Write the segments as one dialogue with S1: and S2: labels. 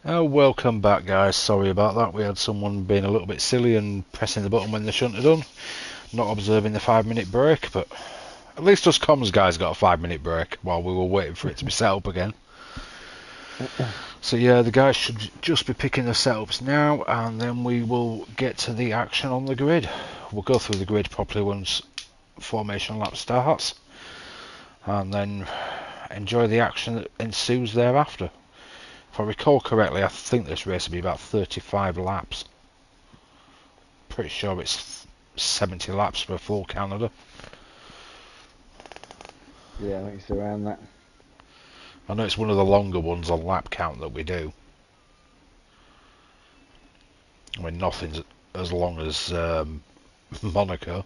S1: Oh, welcome back, guys. Sorry about that. We had someone being a little bit silly and pressing the button when they shouldn't have done. Not observing the 5 minute break, but at least us comms guys got a 5 minute break while we were waiting for it to be set up again. So yeah, the guys should just be picking the setups now, and then we will get to the action on the grid. We'll go through the grid properly once formation lap starts, and then enjoy the action that ensues thereafter. If I recall correctly, I think this race will be about 35 laps. Pretty sure it's 70 laps for full Canada.
S2: Yeah, I think it's around that.
S1: I know it's one of the longer ones on lap count that we do. I mean, nothing's as long as Monaco.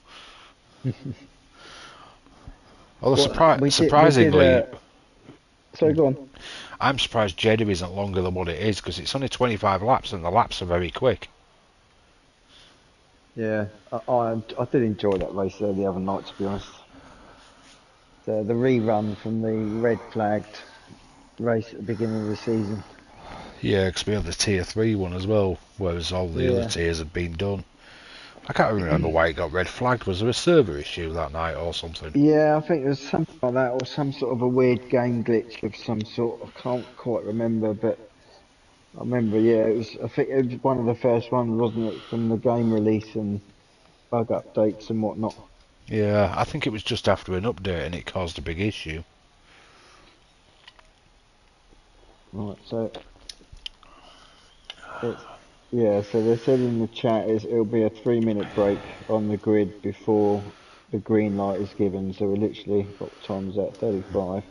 S1: Although
S2: Well,
S1: surprisingly,
S2: sorry, go on.
S1: I'm surprised Jeddah isn't longer than what it is, because it's only 25 laps and the laps are very quick.
S2: Yeah, I did enjoy that race there the other night, to be honest. The rerun from the red flagged race at the beginning of the season.
S1: Yeah, because we had the tier 3 one as well, whereas all the other tiers had been done. I can't remember why it got red flagged. Was there a server issue that night or something?
S2: Yeah, I think there's something like that, or some sort of a weird game glitch of some sort. I can't quite remember, but I remember, yeah, it was. I think it was one of the first ones, wasn't it, from the game release and bug updates and whatnot.
S1: Yeah, I think it was just after an update and it caused a big issue.
S2: Right, so it's so they said in the chat it'll be a 3 minute break on the grid before the green light is given. So we're literally, what time is that? 35.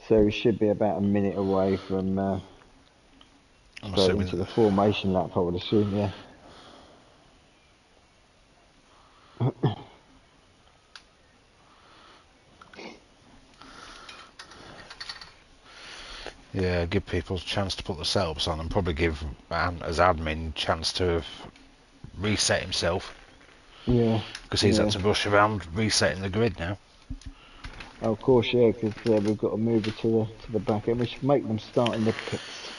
S2: So we should be about a minute away from
S1: I'm
S2: straight
S1: assuming
S2: into the
S1: that.
S2: formation lap, I would assume, yeah.
S1: Yeah, give people a chance to put the setups on and probably give as admin chance to reset himself,
S2: Yeah,
S1: because he's had
S2: yeah.
S1: to rush around resetting the grid now.
S2: Oh, of course, yeah, because we've got to move it to the back end. We should make them start in the pits.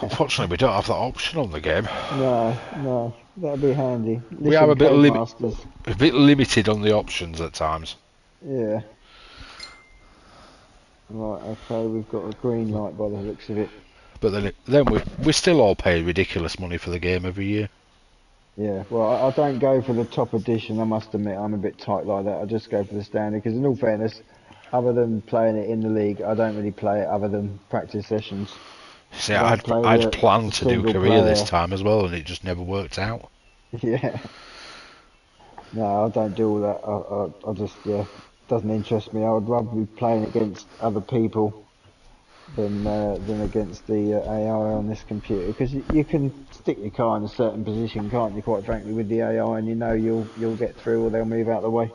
S1: Unfortunately, we don't have that option on the game.
S2: No, that'd be handy.
S1: We are
S2: Listen, Codemasters.
S1: a bit limited on the options at times.
S2: Yeah. Right, okay, we've got a green light by the looks of it.
S1: But then we still all pay ridiculous money for the game every year.
S2: Yeah, well, I don't go for the top edition, I must admit. I'm a bit tight like that. I just go for the standard, because in all fairness, other than playing it in the league, I don't really play it other than practice sessions.
S1: See,
S2: I don't play
S1: I'd
S2: the
S1: planned to do
S2: single
S1: career this
S2: player.
S1: time as well, and it just never worked out.
S2: Yeah, no, I don't do all that. I just, yeah, doesn't interest me. I would rather be playing against other people than against the AI on this computer, because you can stick your car in a certain position, can't you? Quite frankly, with the AI, and you know you'll get through, or they'll move out of the way.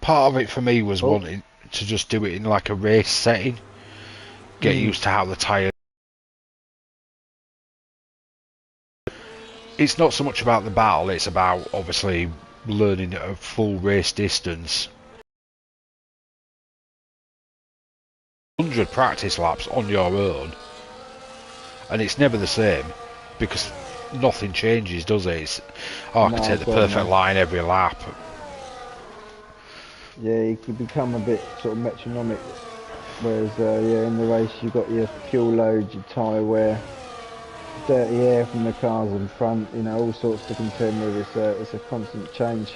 S1: Part of it for me was
S2: Oh,
S1: wanting to just do it in like a race setting, get
S2: mm,
S1: used to how the tyre. It's not so much about the battle, it's about obviously learning at a full race distance. 100 practice laps on your own, and it's never the same, because nothing changes, does it? I can
S2: no,
S1: take the
S2: God,
S1: perfect
S2: no.
S1: line every lap.
S2: Yeah, you can become a bit sort of metronomic. Whereas, yeah, in the race you've got your fuel load, your tyre wear, dirty air from the cars in front. You know, all sorts to contend with. It's a constant change.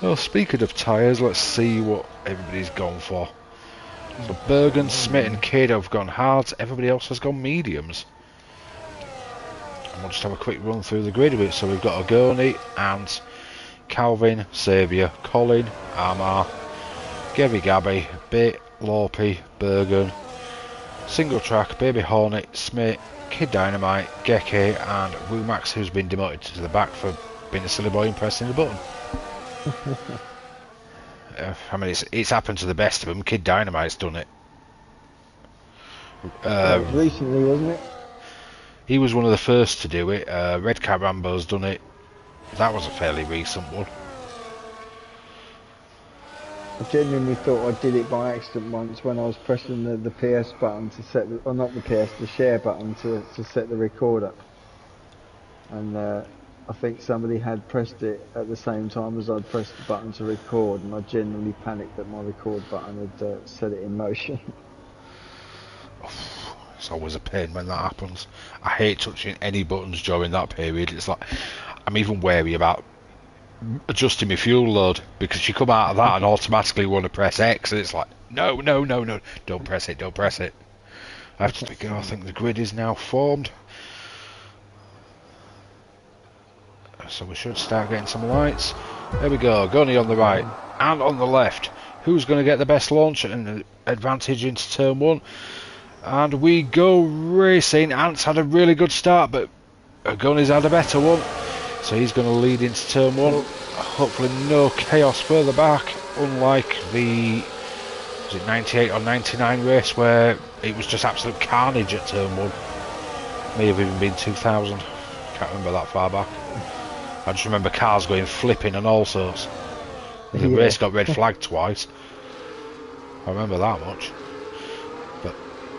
S1: Well, speaking of tyres, let's see what everybody's gone for. So Bergen, Smith and Kidd have gone hards, everybody else has gone mediums. And we'll just have a quick run through the grid of it. So we've got Agoni, Ant, Calvin, Saviour, Colin, Amar, Gabby Gabby, Bit, Lorpy, Bergen, Single Track, Baby Hornet, Smith, Kid Dynamite, Geke and Wumax, who's been demoted to the back for being a silly boy and pressing the button. I mean, it's happened to the best of them. Kid Dynamite's done it.
S2: That was recently, wasn't it?
S1: He was one of the first to do it. Red Cat Rambo's done it. That was a fairly recent one.
S2: I genuinely thought I did it by accident once when I was pressing the PS button to set the, or not the PS, the share button to set the recorder. And I think somebody had pressed it at the same time as I'd pressed the button to record, and I genuinely panicked that my record button had set it in motion.
S1: It's always a pain when that happens. I hate touching any buttons during that period. It's like I'm even wary about adjusting my fuel load, because you come out of that and automatically want to press X, and it's like no, don't press it. I have to think, I think the grid is now formed, so we should start getting some lights. There we go, Gunny on the right and on the left. Who's going to get the best launch and advantage into turn one? And we go racing. Ant's had a really good start, but Gunny's had a better one. So he's going to lead into turn one. Hopefully no chaos further back, unlike the, was it 98 or 99 race where it was just absolute carnage at turn one. May have even been 2000. Can't remember that far back. I just remember cars going flipping and all sorts. The race got red flagged twice. I remember that much. But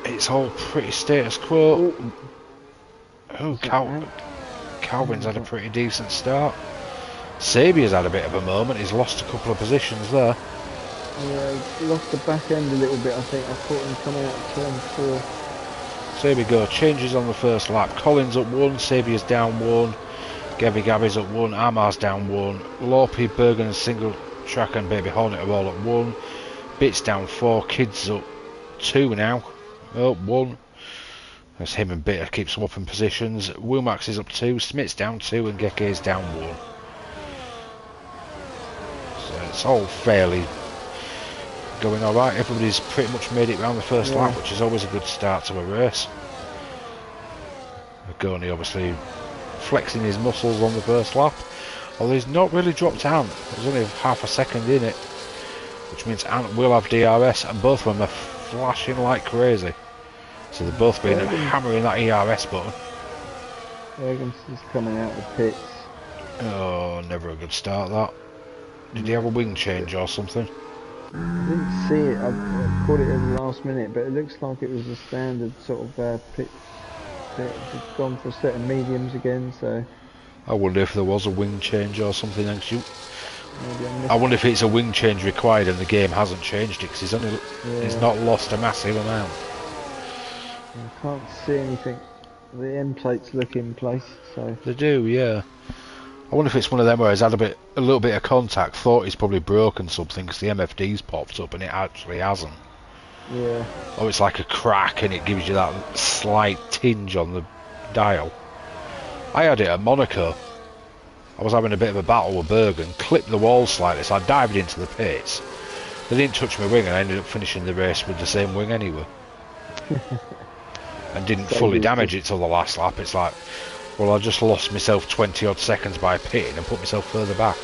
S1: it's all pretty status quo. Oh, Calvin's had a pretty decent start. Sabia's had a bit of a moment. He's lost a couple of positions there.
S2: Yeah, he lost the back end a little bit, I think. I caught him coming out of turn 4.
S1: So here we go. Changes on the first lap. Collins up 1, Sabia's down 1, Gabby's up 1, Amar's down 1, Lorpy, Bergen and Single Track and Baby Hornet are all at 1. Bits down 4, Kids up 2 now. Up 1. That's him and Bitter keep swapping positions. Womax is up 2, Smith's down 2 and Gekke's down 1. So it's all fairly going alright. Everybody's pretty much made it round the first lap, which is always a good start to a race. Gurney obviously flexing his muscles on the first lap, although he's not really dropped Ant. There's only half a second in it, which means Ant will have DRS, and both of them are flashing like crazy. So they've both been hammering that ERS button.
S2: Ergens is coming out of the pits.
S1: Oh, never a good start that. Did he have a wing change or something?
S2: I didn't see it. I caught it at the last minute, but it looks like it was a standard sort of pit. It's gone for a set of mediums again, so...
S1: I wonder if there was a wing change or something. I wonder if it's a wing change required and the game hasn't changed it, because he's not lost a massive amount.
S2: I can't see anything. The end plates look in place, so...
S1: They do, yeah. I wonder if it's one of them where he's had a little bit of contact, thought he's probably broken something because the MFD's popped up and it actually hasn't.
S2: Yeah.
S1: Or it's like a crack and it gives you that slight tinge on the dial. I had it at Monaco. I was having a bit of a battle with Bergen, clipped the wall slightly, so I dived into the pits. They didn't touch my wing and I ended up finishing the race with the same wing anyway. And didn't fully damage it till the last lap. It's like, well, I just lost myself 20 odd seconds by pitting and put myself further back.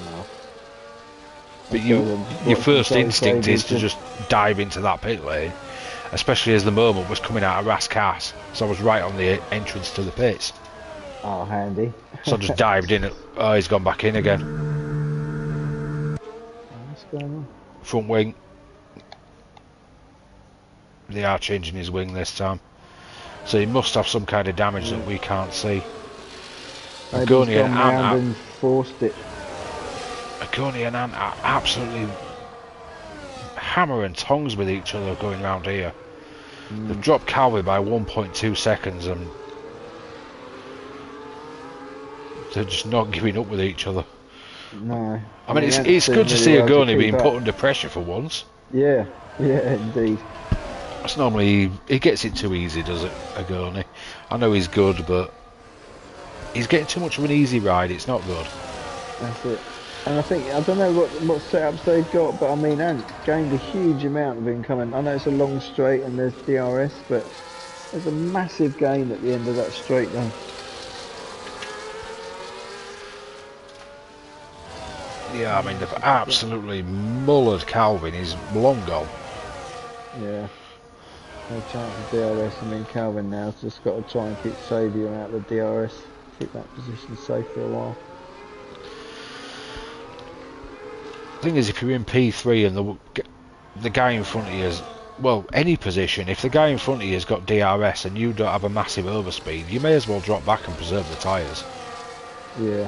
S2: No.
S1: But your first instinct is to just dive into that pit lane, especially as the moment was coming out of Rascasse, so I was right on the entrance to the pits.
S2: Oh, handy.
S1: So I just dived in. Oh, he's gone back in again.
S2: What's going on?
S1: Front wing. They are changing his wing this time. So he must have some kind of damage that we can't see.
S2: Agoni and Ant and forced it.
S1: Agoni and Ant are absolutely hammering tongs with each other going round here. They've dropped Calvi by 1.2 seconds and they're just not giving up with each other.
S2: No.
S1: I mean, it's good to see Agoni being put under pressure for once.
S2: Yeah, indeed.
S1: It's normally he gets it too easy, does it, Agoni? I know he's good, but he's getting too much of an easy ride. It's not good.
S2: That's it. And I don't know what setups they've got, but I mean, Ant gained a huge amount of incoming. I know it's a long straight and there's DRS, but there's a massive gain at the end of that straight though.
S1: Yeah, I mean, they've absolutely mullered Calvin. He's long gone.
S2: Yeah. No chance of DRS. I mean, Calvin now's just got to try and keep Sabia out of the DRS. Keep that position safe for a while.
S1: thing is, if you're in P3 and the guy in front of you is, well, any position, if the guy in front of you has got DRS and you don't have a massive overspeed, you may as well drop back and preserve the tyres.
S2: Yeah.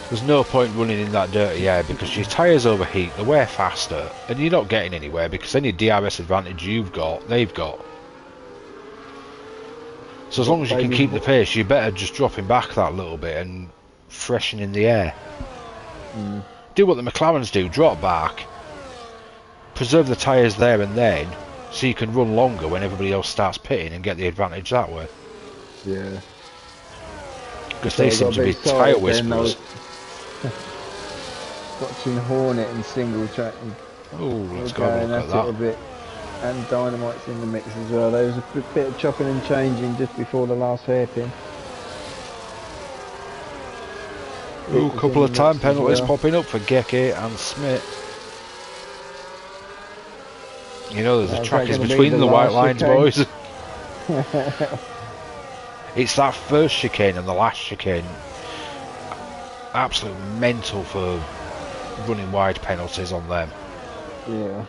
S1: There's no point running in that dirty air because your tyres overheat, they wear faster, and you're not getting anywhere because any DRS advantage you've got, they've got. So as long as you can keep the pace, you're better just dropping back that little bit and freshening the air. Do what the McLarens do, drop back, preserve the tyres there and then, so you can run longer when everybody else starts pitting and get the advantage that way.
S2: Yeah.
S1: Because they seem to be tyre whisperers.
S2: Watching Hornet and single track.
S1: Oh, let's go have a look at that.
S2: A bit. And Dynamite's in the mix as well. There was a bit of chopping and changing just before the last hairpin.
S1: Ooh, a couple of time penalties popping up for Gecke and Smith. You know, there's a track is between the white lines, boys. It's that first chicane and the last chicane. Absolute mental for running wide penalties on them.
S2: Yeah.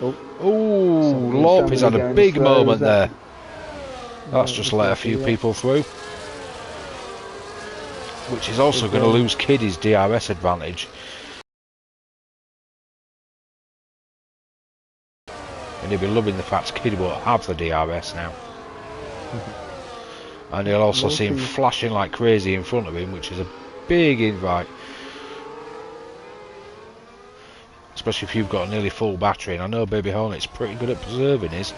S1: Oh, Lopez had a big moment there. That's just let a few people through. Which is also going to lose Kid his DRS advantage. And he'll be loving the fact Kid won't have the DRS now. And he'll also see him flashing like crazy in front of him, which is a big invite. Especially if you've got a nearly full battery, and I know Baby Hornet's pretty good at preserving his.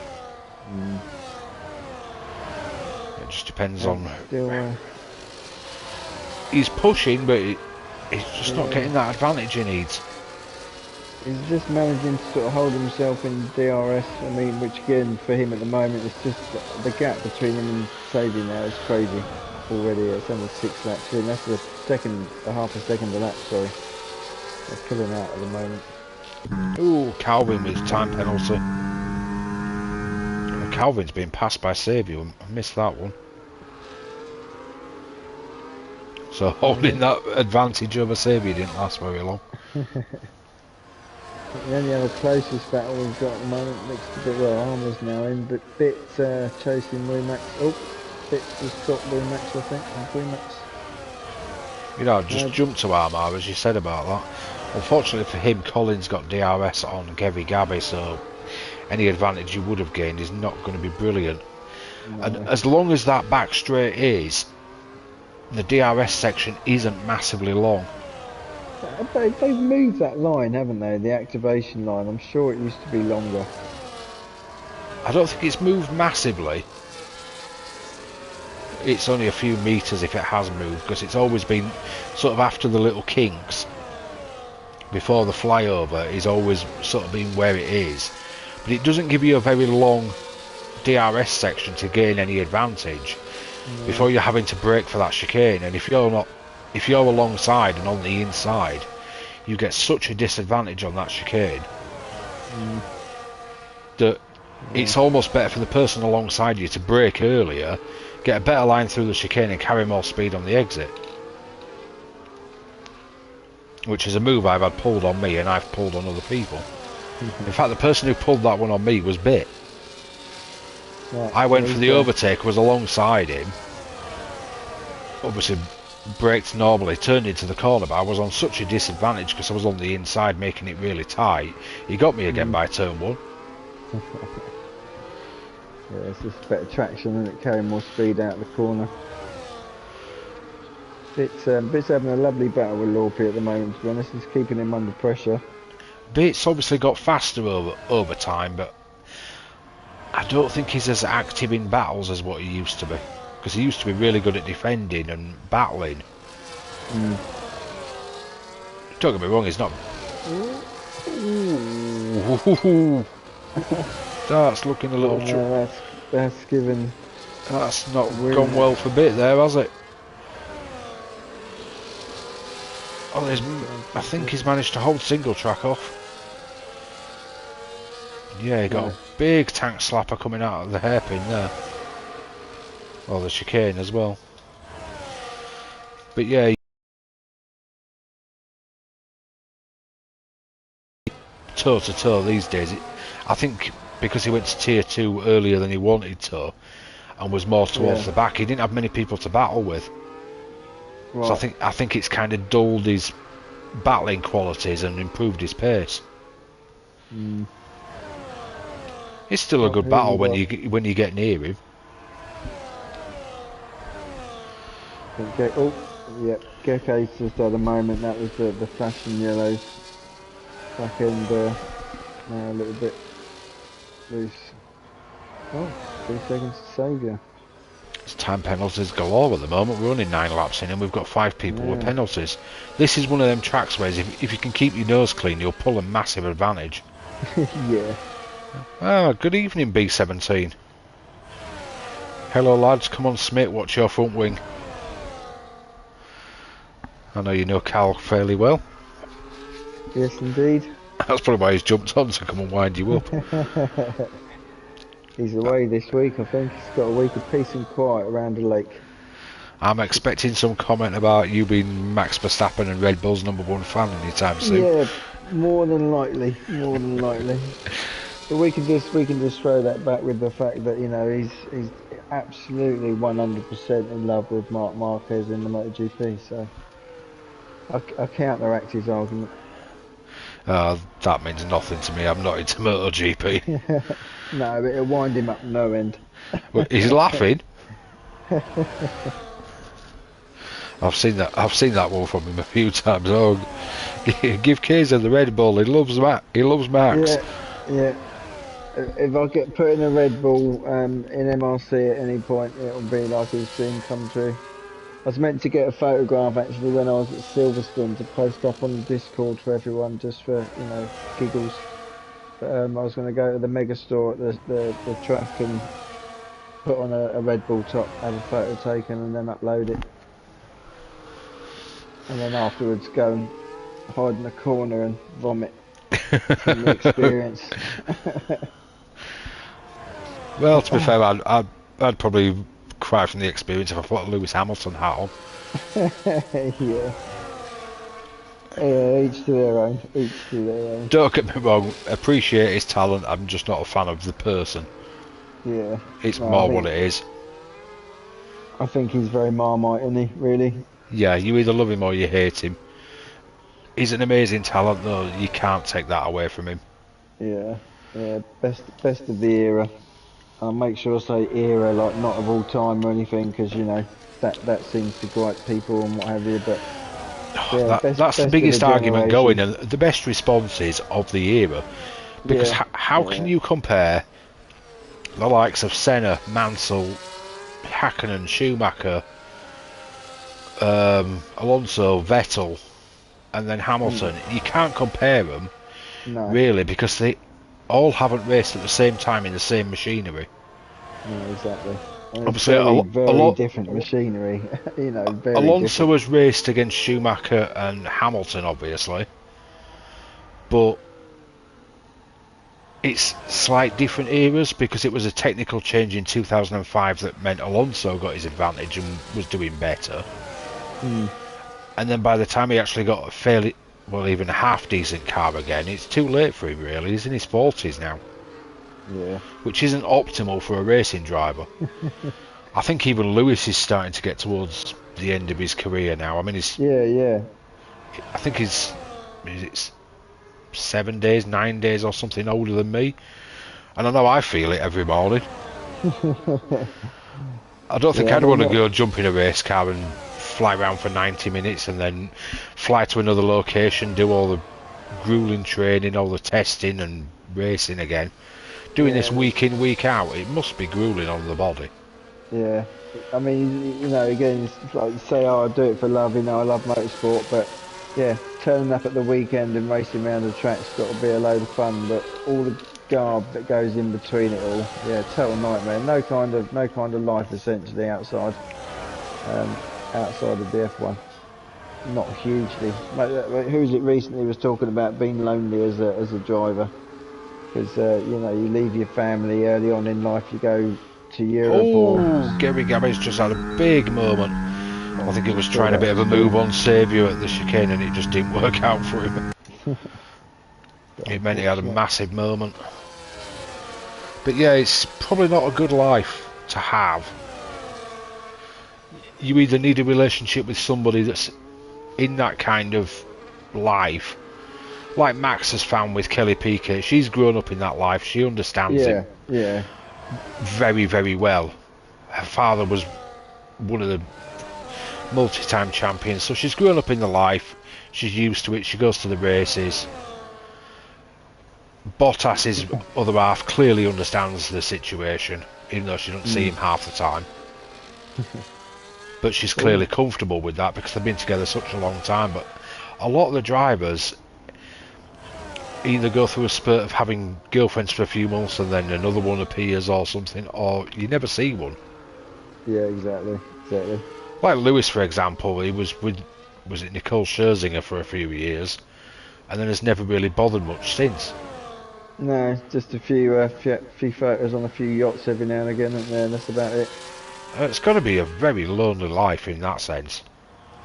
S1: It just depends on... He's pushing, but he's just not getting that advantage he needs.
S2: He's just managing to sort of hold himself in DRS, I mean, which again, for him at the moment, it's just the gap between him and Savy now is crazy already. It's only 6 laps in. That's a half a second a lap, sorry. They're pulling out at the moment.
S1: Ooh, Calvin with time penalty. Calvin's been passed by Saviour. I missed that one. So holding that advantage over Saviour didn't last very long.
S2: The only other closest battle we've got at the moment, mixed a bit, well, Armour's now in, but Bit chasing Rumax. Oh, Bit's just got Rumax, I think, Rumax.
S1: You know, just jump to Armour, as you said about that. Unfortunately for him, Colin's got DRS on Gevy Gabby, so any advantage you would have gained is not going to be brilliant. No. And as long as that back straight is, the DRS section isn't massively long.
S2: They've moved that line, haven't they? The activation line. I'm sure it used to be longer.
S1: I don't think it's moved massively. It's only a few metres if it has moved, because it's always been sort of after the little kinks. Before the flyover is always sort of been where it is. But it doesn't give you a very long DRS section to gain any advantage before you're having to brake for that chicane. And if you're alongside and on the inside, you get such a disadvantage on that chicane that it's almost better for the person alongside you to brake earlier, get a better line through the chicane and carry more speed on the exit. Which is a move I've had pulled on me and I've pulled on other people. In fact, the person who pulled that one on me was Bit.
S2: Yeah,
S1: I went for the overtake, was alongside him. Obviously braked normally, turned into the corner, but I was on such a disadvantage because I was on the inside making it really tight. He got me again by turn 1.
S2: Yeah, it's just better traction and it carrying more speed out of the corner. Bit's having a lovely battle with Lorpy at the moment, to be honest. He's keeping him under pressure.
S1: Bit's obviously got faster over time, but I don't think he's as active in battles as what he used to be. Because he used to be really good at defending and battling. Don't get me wrong, he's not... Ooh. That's looking a little...
S2: That's given...
S1: That's not gone well for Bit there, has it? Oh, I think he's managed to hold single track off. Yeah, he got a big tank slapper coming out of the hairpin there. Or the chicane as well. But yeah, toe to toe these days. I think because he went to tier 2 earlier than he wanted to, and was more towards the back, he didn't have many people to battle with. Right. So I think it's kind of dulled his battling qualities and improved his pace. It's still a good battle when you get near him.
S2: Okay. Oh, yeah. Gekko's just at the moment. That was the flashing yellows. Back end now a little bit loose. Oh, 3 seconds to saviour.
S1: It's time penalties galore at the moment. We're only 9 laps in and we've got 5 people with penalties. This is one of them tracks where if you can keep your nose clean, you'll pull a massive advantage.
S2: Yeah.
S1: Ah, good evening, B17. Hello lads, come on Smith, watch your front wing. I know you know Cal fairly well.
S2: Yes, indeed.
S1: That's probably why he's jumped on to come and wind you up.
S2: He's away this week, I think. He's got a week of peace and quiet around the lake.
S1: I'm expecting some comment about you being Max Verstappen and Red Bull's #1 fan anytime soon.
S2: Yeah, more than likely. More than likely. But we can just throw that back with the fact that, you know, he's absolutely 100% in love with Marc Marquez in the MotoGP. So I counteract his argument.
S1: That means nothing to me. I'm not into MotoGP.
S2: No, but it'll wind him up no end.
S1: Well, he's laughing. I've seen that one from him a few times. Oh, give Kaiser the Red Bull. He loves Max.
S2: Yeah. If I get put in a Red Bull in MRC at any point, it'll be like his dream come true. I was meant to get a photograph actually when I was at Silverstone to post up on the Discord for everyone, just for, you know, giggles. But I was going to go to the mega store at the track and put on a Red Bull top, have a photo taken, and then upload it. And then afterwards go and hide in a corner and vomit from the experience.
S1: Well, to be fair, I'd probably cry from the experience if I put a Lewis Hamilton hat on.
S2: Yeah. Yeah, each to their own. Each to their own.
S1: Don't get me wrong, appreciate his talent, I'm just not a fan of the person.
S2: Yeah.
S1: It's more what it is.
S2: I think he's very Marmite, isn't he, really?
S1: Yeah, you either love him or you hate him. He's an amazing talent though, you can't take that away from him.
S2: Yeah, best of the era. I'll make sure I say era, like not of all time or anything, because, you know, that seems to gripe people and what have you, but... Yeah,
S1: that's the biggest argument going, and the best responses of the era, because how can you compare the likes of Senna, Mansell, Hakkinen, Schumacher, Alonso, Vettel, and then Hamilton? You can't compare them, really, because they all haven't raced at the same time in the same machinery.
S2: Yeah, exactly.
S1: Obviously,
S2: very different machinery. You know, very
S1: Alonso
S2: different.
S1: has raced against Schumacher and Hamilton, obviously, but it's slight different eras because it was a technical change in 2005 that meant Alonso got his advantage and was doing better. And then by the time he actually got a fairly, well, even a half decent car again, it's too late for him really. He's in his 40s now.
S2: Yeah.
S1: Which isn't optimal for a racing driver. I think even Lewis is starting to get towards the end of his career now. I mean, I think he's 7 days, 9 days or something older than me. And I know I feel it every morning. I don't think I'd want to go jump in a race car and fly around for 90 minutes and then fly to another location, do all the grueling training, all the testing and racing again. Doing this week in, week out, it must be grueling on the body.
S2: Yeah, I mean, you know, again, it's like you say, oh, I do it for love, you know, I love motorsport, but yeah, turning up at the weekend and racing around the track's got to be a load of fun, but all the garb that goes in between it all, yeah, total nightmare. No kind of life essentially outside of the F1. Not hugely. Who's it recently was talking about being lonely as a driver? Because you know, you leave your family early on in life, you go to Europe.
S1: Oh, Gary Gabby's just had a big moment. I think he was trying a bit of a move on Saviour at the chicane and it just didn't work out for him. It meant he had a massive moment. But yeah, it's probably not a good life to have. You either need a relationship with somebody that's in that kind of life, like Max has found with Kelly Piquet. She's grown up in that life. She understands him very, very well. Her father was one of the multi-time champions, so she's grown up in the life. She's used to it. She goes to the races. Bottas's other half clearly understands the situation, even though she doesn't see him half the time. But she's clearly comfortable with that because they've been together such a long time. But a lot of the drivers either go through a spurt of having girlfriends for a few months and then another one appears or something, or you never see one.
S2: Yeah, exactly.
S1: Like Lewis, for example, he was with, was it Nicole Scherzinger for a few years, and then has never really bothered much since.
S2: No, just a few photos on a few yachts every now and again, and that's about it.
S1: It's got to be a very lonely life in that sense.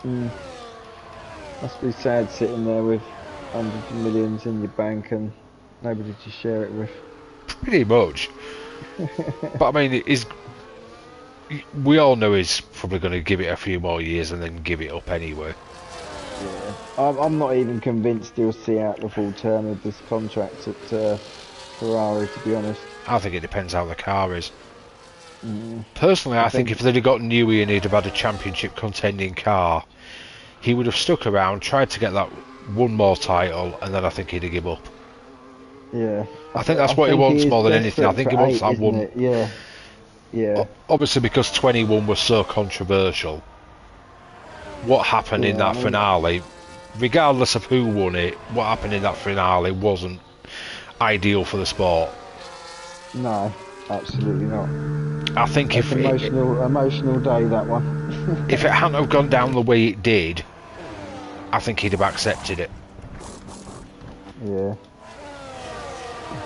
S2: Must be sad sitting there with hundreds of millions in your bank and nobody to share it with.
S1: Pretty much. But I mean, we all know he's probably going to give it a few more years and then give it up anyway.
S2: Yeah, I'm not even convinced he'll see out the full term of this contract at Ferrari, to be honest.
S1: I think it depends how the car is. Personally, I think if they'd have got Newey and he'd have had a championship contending car, he would have stuck around, tried to get that one more title, and then I think he'd have give up.
S2: Yeah.
S1: I think that's what he wants more than anything. I think he wants that one.
S2: Yeah.
S1: Obviously, because 21 was so controversial, what happened in that finale, regardless of who won it, what happened in that finale wasn't ideal for the sport.
S2: No, absolutely not.
S1: I think if
S2: emotional day, that one.
S1: If it hadn't have gone down the way it did, I think he'd have accepted it.
S2: Yeah.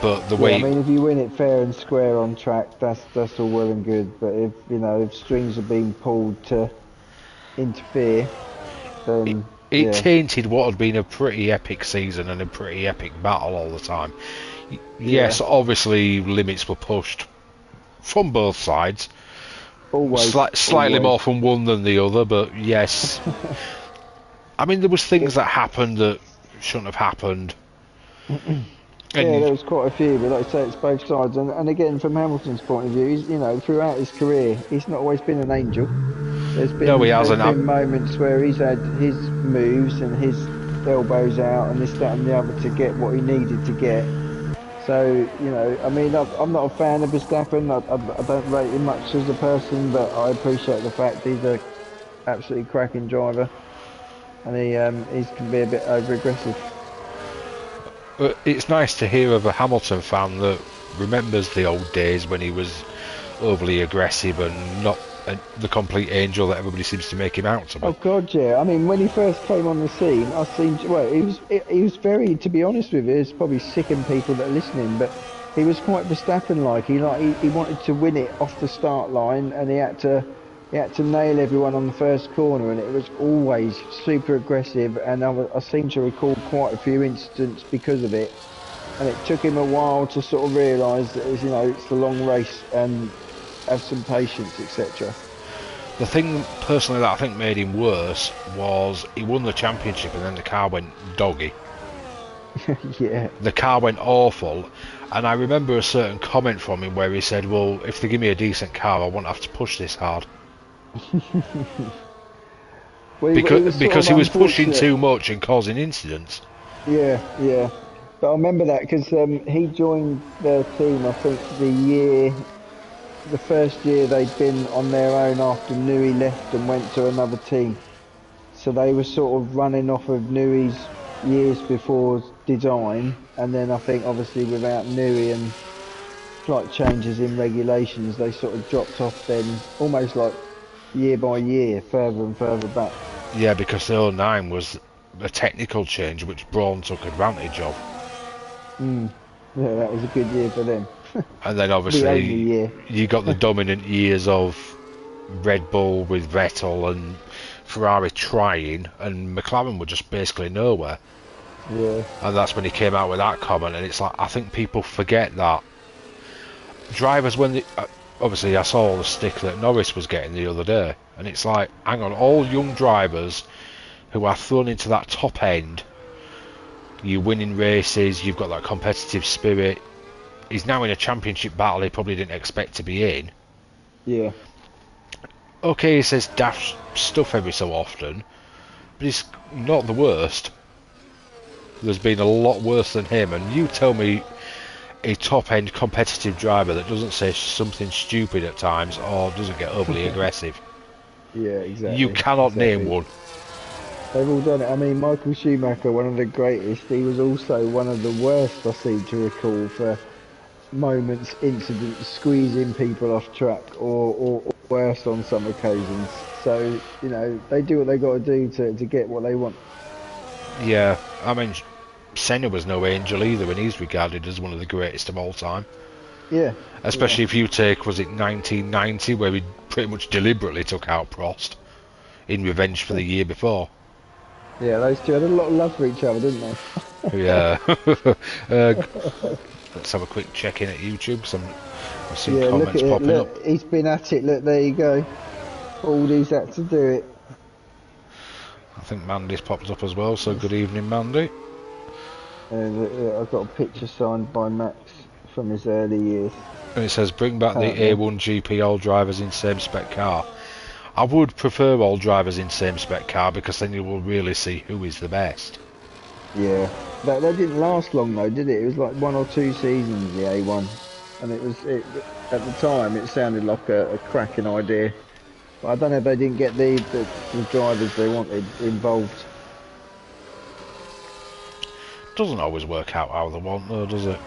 S1: But the way
S2: I mean, if you win it fair and square on track, that's all well and good. But if strings are being pulled to interfere, then
S1: it tainted what had been a pretty epic season and a pretty epic battle all the time. Yes, obviously limits were pushed from both sides.
S2: Always.
S1: Slightly more from one than the other, but yes. I mean, there was things that happened that shouldn't have happened.
S2: There was quite a few, but like I say, it's both sides. And again, from Hamilton's point of view, he's, throughout his career, he's not always been an angel. There's been moments where he's had his moves and his elbows out and this, that and the other to get what he needed to get. So, I mean, I'm not a fan of Verstappen. I don't rate him much as a person, but I appreciate the fact he's a absolutely cracking driver. And he can be a bit over-aggressive.
S1: It's nice to hear of a Hamilton fan that remembers the old days when he was overly aggressive and not the complete angel that everybody seems to make him out to be.
S2: Oh God, yeah. I mean, when he first came on the scene, he was very, to be honest with you, it's probably sickening people that are listening, but he was quite Verstappen-like. He wanted to win it off the start line, and he had to nail everyone on the first corner, and it was always super aggressive. And I seem to recall quite a few incidents because of it. And it took him a while to sort of realise that it's the long race and have some patience, etc.
S1: The thing personally that I think made him worse was he won the championship and then the car went doggy.
S2: Yeah.
S1: The car went awful, and I remember a certain comment from him where he said, well, if they give me a decent car, I won't have to push this hard. because he was pushing too much and causing incidents.
S2: Yeah. But I remember that because he joined their team, I think, the first year they'd been on their own after Newey left and went to another team. So they were sort of running off of Newey's years before design, and then I think obviously without Newey and slight changes in regulations, they sort of dropped off then almost like year by year, further and further back.
S1: Yeah, because the 09 was a technical change which Braun took advantage of.
S2: Yeah, that was a good year for them.
S1: And then obviously you got the dominant years of Red Bull with Vettel and Ferrari trying, and McLaren were just basically nowhere.
S2: Yeah.
S1: And that's when he came out with that comment, and it's like, I think people forget that drivers, when they, obviously I saw all the stick that Norris was getting the other day, and it's like, hang on, all young drivers who are thrown into that top end, you winning races, you've got that competitive spirit. He's now in a championship battle he probably didn't expect to be in.
S2: Yeah.
S1: Okay, he says daft stuff every so often, but he's not the worst. There's been a lot worse than him, and you tell me a top-end competitive driver that doesn't say something stupid at times or doesn't get overly aggressive.
S2: Yeah, exactly.
S1: You cannot name one.
S2: They've all done it. I mean, Michael Schumacher, one of the greatest, he was also one of the worst, I seem to recall, for moments, incidents, squeezing people off track, or worse on some occasions. So, you know, they do what they got to do to get what they want.
S1: Yeah, I mean, Senna was no angel either, and he's regarded as one of the greatest of all time.
S2: Yeah.
S1: Especially if you take, was it 1990, where he pretty much deliberately took out Prost in revenge for the year before.
S2: Yeah, those two had a lot of love for each other, didn't they?
S1: Yeah. Let's have a quick check in at YouTube. I've seen
S2: Yeah, look at
S1: comments
S2: it.
S1: popping up.
S2: Look, he's been at it. Look, there you go. Aldi's had to do it.
S1: I think Mandy's popped up as well, so good evening, Mandy.
S2: I've got a picture signed by Max from his early years.
S1: And it says, bring back the
S2: Apparently.
S1: A1 GP all drivers in same spec car. I would prefer all drivers in same spec car, because then you will really see who is the best.
S2: Yeah, that didn't last long though, did it? It was like 1 or 2 seasons, the A1, and at the time it sounded like a cracking idea. But I don't know if they didn't get the drivers they wanted involved.
S1: Doesn't always work out how they want though, does it?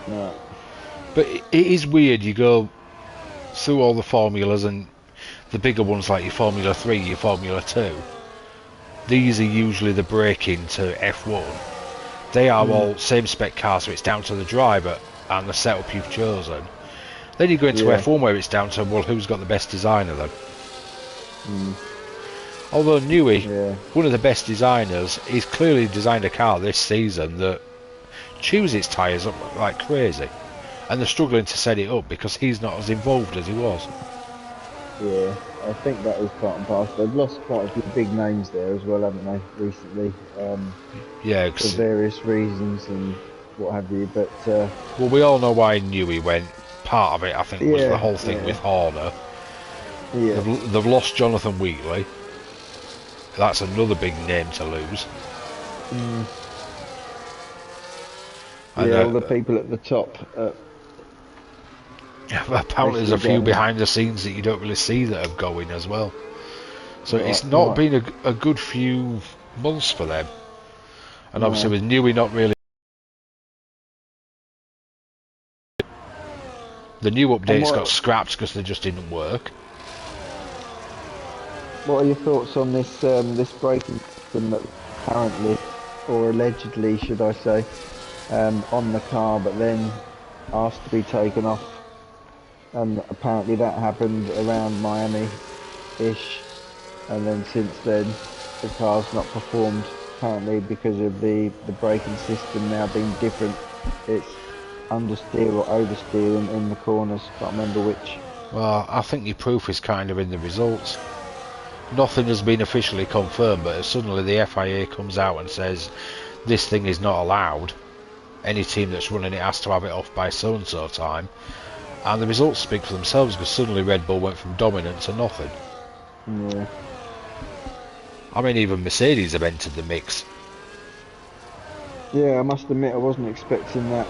S2: No.
S1: But it is weird, you go through all the formulas, and the bigger ones like your Formula 3, your Formula 2, these are usually the break-in to F1. They are all same spec cars, so it's down to the driver and the setup you've chosen. Then you go into F1 where it's down to, well, who's got the best designer then? Although Newey, one of the best designers, he's clearly designed a car this season that chews its tyres up like crazy. And they're struggling to set it up because he's not as involved as he was.
S2: Yeah, I think that is part and parcel. They've lost quite a few big names there as well, haven't they, recently?
S1: Yeah,
S2: for various reasons and what have you. But
S1: well, we all know why Newey went. Part of it, I think, was the whole thing with Horner.
S2: Yeah.
S1: They've lost Jonathan Wheatley. That's another big name to lose.
S2: And, all the people at the top.
S1: Apparently there's a few behind the scenes that you don't really see that are going as well. So it's not been a good few months for them. And obviously with Newey not really... The new updates got scrapped because they just didn't work.
S2: What are your thoughts on this this braking system that apparently, or allegedly should I say, on the car but then asked to be taken off? And apparently that happened around Miami-ish, and then since then the car's not performed, apparently because of the braking system now being different. It's understeer or oversteer in the corners, can't remember which.
S1: Well, I think your proof is kind of in the results. Nothing has been officially confirmed, but suddenly the FIA comes out and says this thing is not allowed, any team that's running it has to have it off by so and so time, and the results speak for themselves, because suddenly Red Bull went from dominant to nothing.
S2: Yeah.
S1: I mean, even Mercedes have entered the mix.
S2: Yeah, I must admit I wasn't expecting that.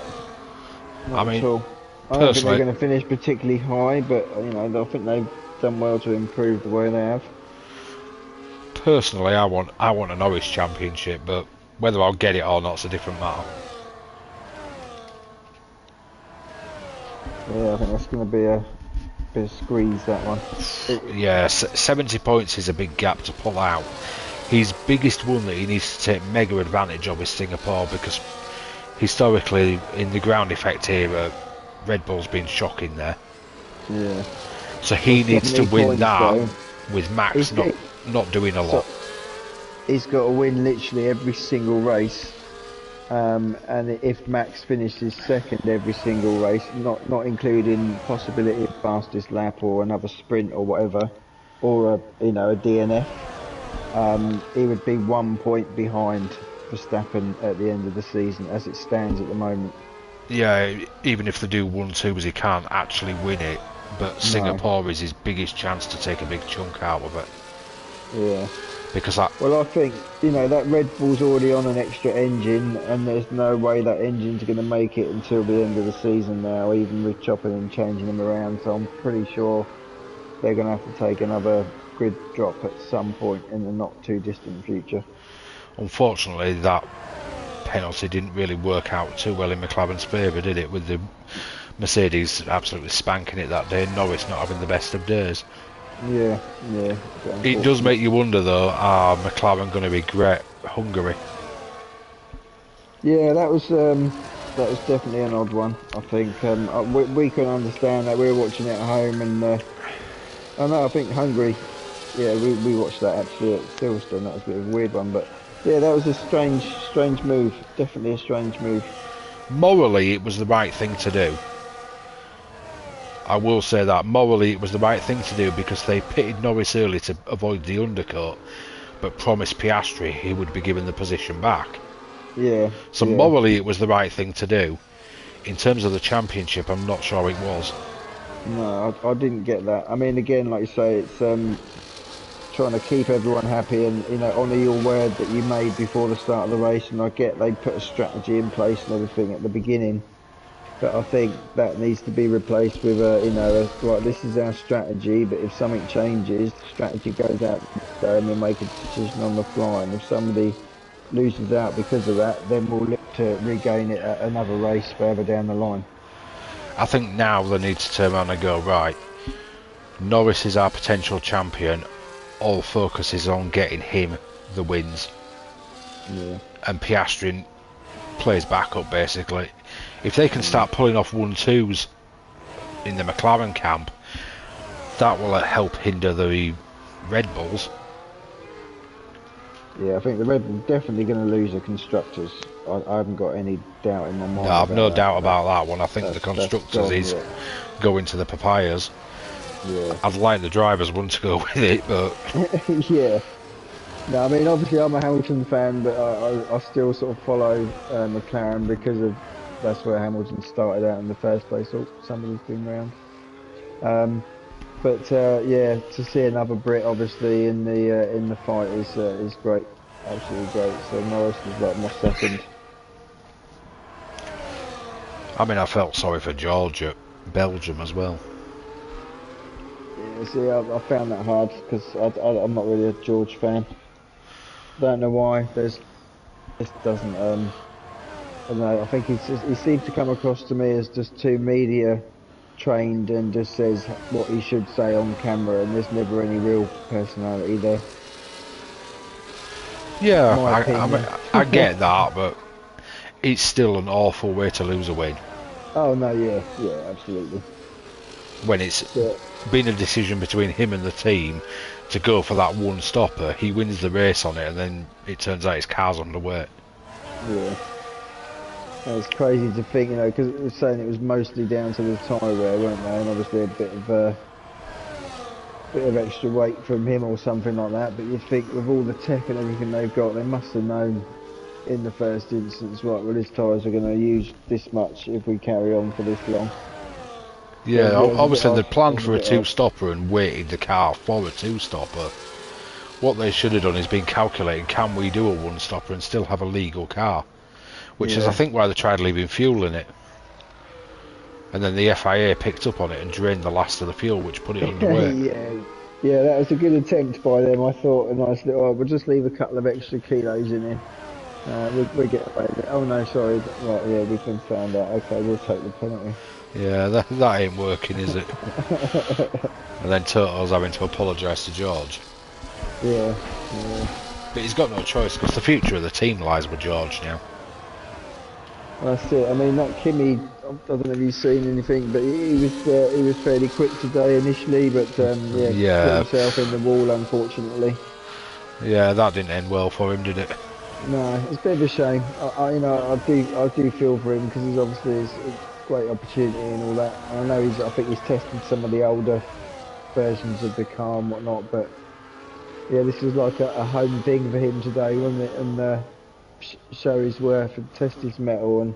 S2: Not
S1: I mean,
S2: at all. I don't think they're going to finish particularly high, but you know, I think they've done well to improve the way they have.
S1: Personally, I want a Norris championship, but whether I'll get it or not is a different matter.
S2: Yeah, I think that's going to be a bit of squeeze, that one.
S1: Yeah, 70 points is a big gap to pull out. His biggest one that he needs to take mega advantage of is Singapore, because historically in the ground effect era, Red Bull's been shocking there.
S2: Yeah.
S1: So he needs to win that with Max not doing a lot.
S2: He's got to win literally every single race and if Max finishes second every single race, not including possibility of fastest lap or another sprint or whatever, or a DNF, he would be 1 point behind Verstappen at the end of the season as it stands at the moment.
S1: Yeah, even if they do 1-2s, he can't actually win it. But
S2: No.
S1: Singapore is his biggest chance to take a big chunk out of it.
S2: Yeah.
S1: Because
S2: Well, I think, that Red Bull's already on an extra engine, and there's no way that engine's going to make it until the end of the season now, even with chopping and changing them around. So I'm pretty sure they're going to have to take another grid drop at some point in the not too distant future.
S1: unfortunately, that penalty didn't really work out too well in McLaren's favour, did it? With the Mercedes absolutely spanking it that day, Norris not having the best of days.
S2: Yeah.
S1: It does make you wonder, though, are McLaren going to regret Hungary?
S2: Yeah, that was definitely an odd one. I think we can understand that. We were watching it at home, and I know I think Hungary. Yeah, we watched that actually at Silverstone. That was a bit of a weird one, but yeah, that was a strange move. Definitely a strange move.
S1: Morally, it was the right thing to do. I will say that morally it was the right thing to do, because they pitted Norris early to avoid the undercut, but promised Piastri he would be given the position back.
S2: Yeah.
S1: So
S2: yeah.
S1: morally it was the right thing to do. In terms of the championship, I'm not sure it was.
S2: No, I didn't get that. I mean, again, like you say, it's trying to keep everyone happy and honour your word that you made before the start of the race. And I get they put a strategy in place and everything at the beginning. But I think that needs to be replaced with right, this is our strategy, but if something changes, the strategy goes out and we make a decision on the fly. And if somebody loses out because of that, then we'll look to regain it at another race further down the line.
S1: I think now they need to turn around and go, right, Norris is our potential champion, all focus is on getting him the wins.
S2: Yeah.
S1: And Piastri plays backup, basically. If they can start pulling off 1-2s in the McLaren camp, that will help hinder the Red Bulls.
S2: Yeah, I think the Red Bull definitely going to lose the constructors. I haven't got any doubt in my mind.
S1: No, I've no
S2: that.
S1: doubt about that one. I think the constructors
S2: gone,
S1: is
S2: yeah.
S1: going to the papayas.
S2: Yeah.
S1: I'd like the drivers one to go with it, but
S2: yeah. No, I mean, obviously I'm a Hamilton fan, but I still sort of follow McLaren because of that's where Hamilton started out in the first place. Oh, somebody's been round. But yeah, to see another Brit obviously in the fight is great, absolutely great. So Norris is like my second.
S1: I mean, I felt sorry for George at Belgium as well.
S2: Yeah, see, I found that hard because I'm not really a George fan. Don't know why. This doesn't. I don't know. I think he seems to come across to me as just too media trained and just says what he should say on camera, and there's never any real personality there.
S1: Yeah, I get that, but it's still an awful way to lose a win.
S2: Oh no, yeah, absolutely.
S1: When it's been a decision between him and the team to go for that one stopper, he wins the race on it, and then it turns out his car's underweight.
S2: Yeah. It's crazy to think, because it was saying it was mostly down to the tyre wear, weren't they? And obviously a bit of extra weight from him or something like that. But you think with all the tech and everything they've got, they must have known in the first instance, right, well, his tyres are going to use this much if we carry on for this long.
S1: Yeah,
S2: So,
S1: obviously they planned for a two-stopper and weighted the car for a two-stopper. What they should have done is been calculating, can we do a one-stopper and still have a legal car? Which is, I think, why they tried leaving fuel in it. And then the FIA picked up on it and drained the last of the fuel, which put it underweight.
S2: Yeah, that was a good attempt by them. I thought a nice little, we'll just leave a couple of extra kilos in here. We get away with it. Oh no, sorry. Right, yeah, we've been found out. Okay, we'll take the penalty.
S1: Yeah, that ain't working, is it? And then Toto's having to apologise to George.
S2: Yeah.
S1: But he's got no choice, because the future of the team lies with George now.
S2: That's it. I mean, that Kimi, I don't know if you've seen anything, but he was fairly quick today initially, but put himself in the wall, unfortunately.
S1: Yeah, that didn't end well for him, did it?
S2: No, it's a bit of a shame. You know, I do feel for him because he's obviously it's a great opportunity and all that. And I know I think he's tested some of the older versions of the car and whatnot, but yeah, this was like a home thing for him today, wasn't it? And show his worth and test his mettle. And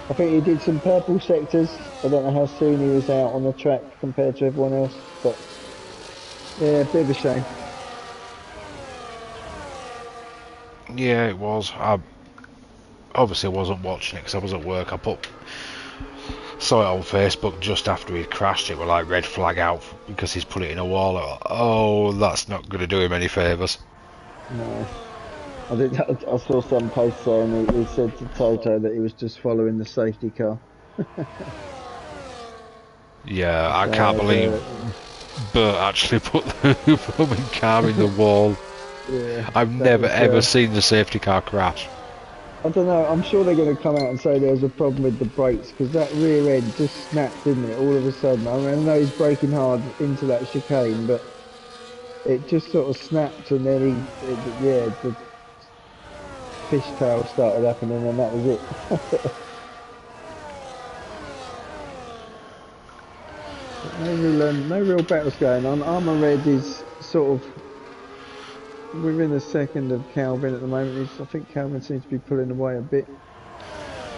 S2: I think he did some purple sectors. I don't know how soon he was out on the track compared to everyone else, but yeah, a bit of a shame.
S1: Yeah, it was. I obviously wasn't watching it because I was at work. Saw it on Facebook just after he'd crashed. It were like red flag out because he's put it in a wall. Oh, that's not going to do him any favours.
S2: No. I saw some post there and he said to Toto that he was just following the safety car.
S1: Yeah, I can't
S2: So,
S1: believe Bert actually put the blooming car in the wall.
S2: yeah,
S1: I've
S2: that
S1: never
S2: was,
S1: ever seen the safety car crash.
S2: I don't know, I'm sure they're going to come out and say there was a problem with the brakes because that rear end just snapped, didn't it, all of a sudden. I mean, I know he's braking hard into that chicane, but it just sort of snapped and then yeah, the fishtail started happening and that was it. But no real battles going on. Armour Red is sort of within a second of Calvin at the moment. I think Calvin seems to be pulling away a bit.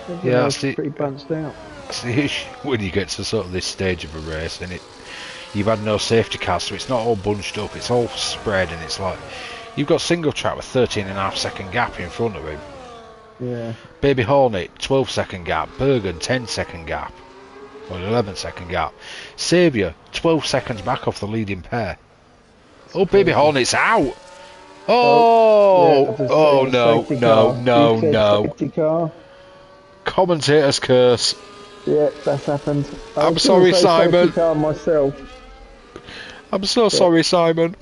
S2: Everyone
S1: Yeah,
S2: else is pretty bunched out.
S1: that's the issue when you get to sort of this stage of a race, and you've had no safety car, so it's not all bunched up. It's all spread, and it's like you've got single track with 13.5 second gap in front of him.
S2: Yeah.
S1: Baby Hornet 12 second gap. Bergen 10 second gap. Or 11 second gap. Saviour 12 seconds back off the leading pair. Oh, Baby Hornet's out!
S2: Oh, yeah,
S1: Oh no,
S2: safety
S1: no,
S2: car.
S1: no,
S2: You said
S1: no.
S2: safety car.
S1: Commentator's curse.
S2: Yeah, that's happened. I
S1: I'm
S2: was going
S1: sorry,
S2: to say
S1: Simon.
S2: safety car myself.
S1: I'm so
S2: But
S1: sorry, Simon.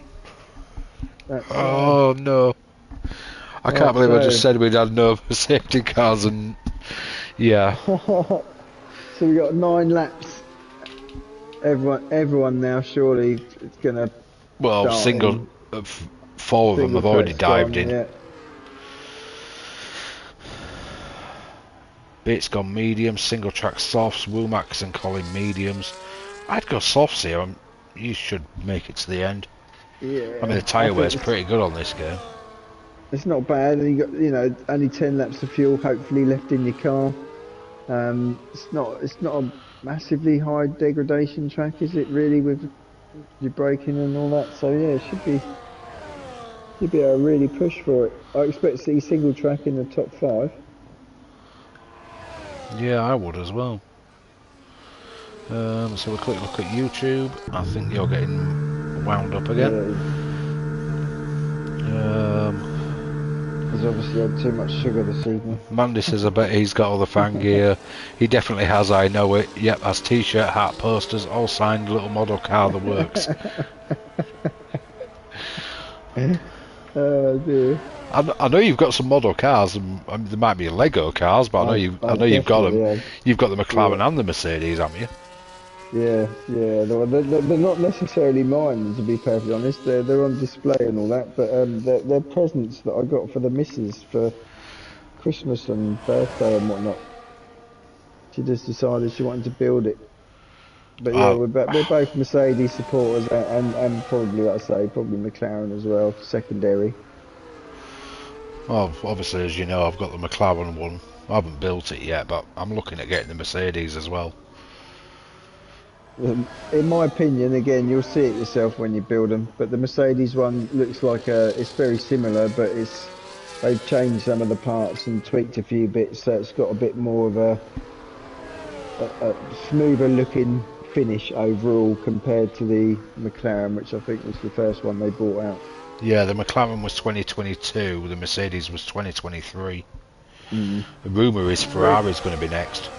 S2: that's
S1: Oh no. I can't
S2: right.
S1: believe I just said we'd had no safety cars and yeah.
S2: So we got 9 laps. Everyone now surely it's going to
S1: Well,
S2: start
S1: four of them have already dived in.
S2: Yeah.
S1: Bates gone medium, single track softs, Womax and Colin mediums. I'd go softs here. You should make it to the end.
S2: Yeah.
S1: I mean, the tyre wear's pretty good on this game.
S2: It's not bad. And you got, only 10 laps of fuel hopefully left in your car. It's not a massively high degradation track, is it really, with your braking and all that? So yeah, it should be a really push for it. I expect to see single track in the top 5.
S1: Yeah, I would as well. So a quick look at YouTube. I think you're getting wound up again.
S2: He's obviously had too much sugar this evening.
S1: Mandy says I bet he's got all the fan gear. He definitely has, I know it. Yep, has t-shirt, hat, posters, all signed, little model car, the works.
S2: Oh dear.
S1: I know you've got some model cars, and there might be Lego cars, but I know you've got them.
S2: Yeah.
S1: You've got the McLaren and the Mercedes, haven't you?
S2: Yeah. They're not necessarily mine, to be perfectly honest. They're on display and all that, but they're presents that I got for the missus for Christmas and birthday and whatnot. She just decided she wanted to build it. But yeah, we're both Mercedes supporters and probably, like I say, probably McLaren as well, secondary.
S1: Well, obviously, as you know, I've got the McLaren one. I haven't built it yet, but I'm looking at getting the Mercedes as well.
S2: In my opinion, again, you'll see it yourself when you build them, but the Mercedes one looks like it's very similar, but they've changed some of the parts and tweaked a few bits, so it's got a bit more of a smoother looking finish overall compared to the McLaren, which I think was the first one they brought out.
S1: Yeah, the McLaren was 2022, the Mercedes was 2023. The rumour is Ferrari's going to be next.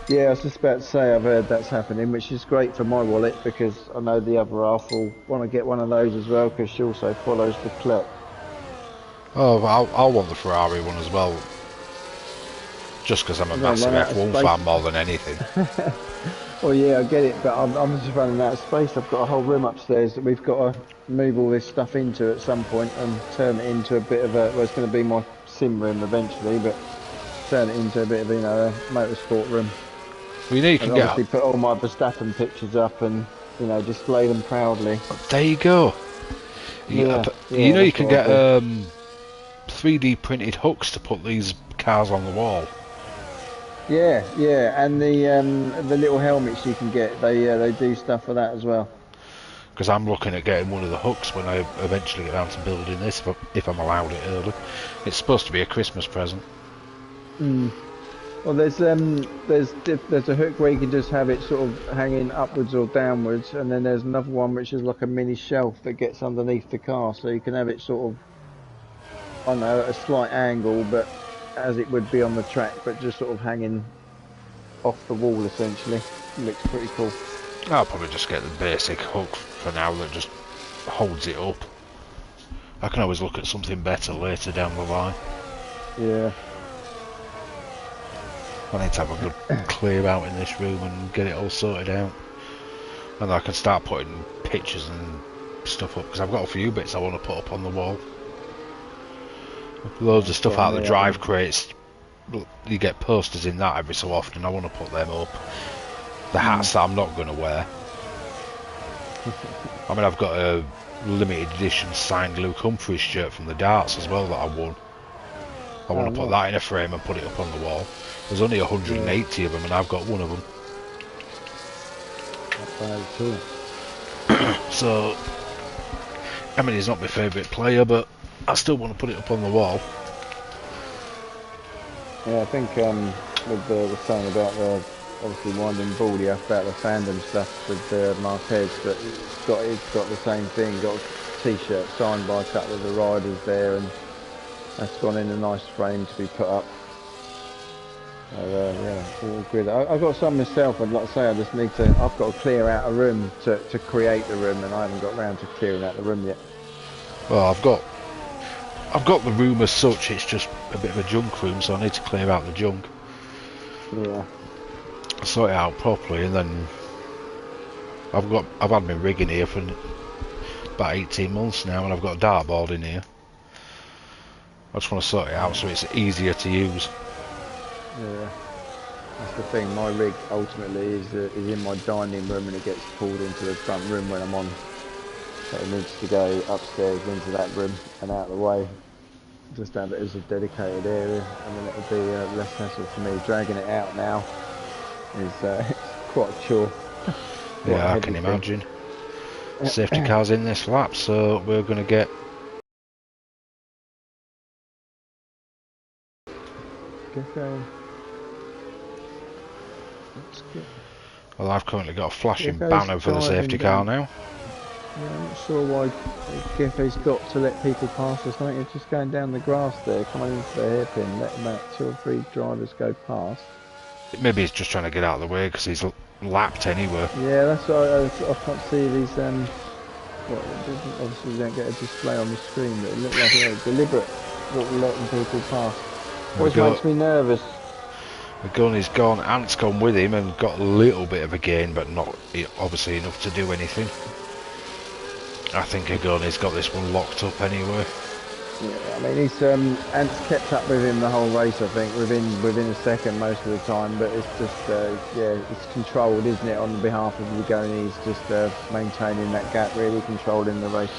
S2: Yeah, I was just about to say I've heard that's happening, which is great for my wallet because I know the other half will want to get one of those as well because she also follows the club.
S1: Oh, I'll want the Ferrari one as well. Just because I'm a massive F1 fan more than anything.
S2: Well, yeah, I get it, but I'm just running out of space. I've got a whole room upstairs that we've got to move all this stuff into at some point and turn it into a bit of it's going to be my sim room eventually, but turn it into a bit of, you know, a motorsport room.
S1: Well, you know you
S2: And
S1: can
S2: obviously
S1: get.
S2: put all my Verstappen pictures up and, you know, display them proudly.
S1: There you go.
S2: Yeah,
S1: You
S2: yeah,
S1: know you
S2: that's
S1: can
S2: what
S1: get
S2: I'll do.
S1: 3D printed hooks to put these cars on the wall.
S2: Yeah, yeah, and the little helmets you can get, they do stuff for that as well.
S1: Because I'm looking at getting one of the hooks when I eventually get around to building this, if I'm allowed it early. It's supposed to be a Christmas present.
S2: Mm. Well, there's a hook where you can just have it sort of hanging upwards or downwards, and then there's another one which is like a mini shelf that gets underneath the car, so you can have it sort of, I don't know, at a slight angle, but as it would be on the track, but just sort of hanging off the wall essentially. Looks pretty cool.
S1: I'll probably just get the basic hook for now that just holds it up. I can always look at something better later down the line.
S2: Yeah.
S1: I need to have a good clear out in this room and get it all sorted out. And I can start putting pictures and stuff up, because I've got a few bits I want to put up on the wall. Loads of stuff
S2: Getting
S1: out of the
S2: me
S1: drive crates. You get posters in that every so often. I want to put them up. The hats that I'm not going to wear. I mean, I've got a limited edition signed Luke Humphries shirt from the darts as well that I won. I want to put that in a frame and put it up on the wall. There's only 180 of them, and I've got one of them. So, I mean, he's not my favourite player, but I still want to put it up on the wall.
S2: Yeah, I think with the saying about the obviously winding baldy up about the fandom stuff with Marquez, but it's got the same thing. Got a T-shirt signed by a couple of the riders there, and that's gone in a nice frame to be put up. So, yeah, all good. I've got some myself. I'd like to say I just need to. I've got to clear out a room to create the room, and I haven't got round to clearing out the room yet.
S1: Well, I've got the room as such. It's just a bit of a junk room, so I need to clear out the junk.
S2: Yeah.
S1: Sort it out properly, and then I've had my rig in here for about 18 months now, and I've got a dartboard in here. I just want to sort it out so it's easier to use.
S2: Yeah, that's the thing. My rig ultimately is in my dining room, and it gets pulled into the front room when I'm on. So it needs to go upstairs into that room and out of the way. Just have it as a dedicated area, and then it'll be less hassle for me. Dragging it out now is it's quite a chore.
S1: Yeah, I can imagine. Safety car's in this lap, so we're going to get...
S2: Get going.
S1: Well, I've currently got a flashing banner for the safety car now.
S2: Yeah, I'm not sure why Geffe's got to let people pass or something. He's just going down the grass there, coming into the hairpin, letting about 2 or 3 drivers go past.
S1: Maybe he's just trying to get out of the way because he's lapped anyway.
S2: Yeah, that's what I can't see these. Obviously, we don't get a display on the screen, but it looked like deliberate, letting people pass. Always makes me nervous.
S1: The gun is gone. Ant's gone with him and got a little bit of a gain, but not obviously enough to do anything. I think Agoni's got this one locked up anyway.
S2: Yeah, I mean he's Ant's kept up with him the whole race. I think within a second most of the time, but it's just yeah, it's controlled, isn't it, on behalf of Agoni? He's just maintaining that gap, really controlling the race.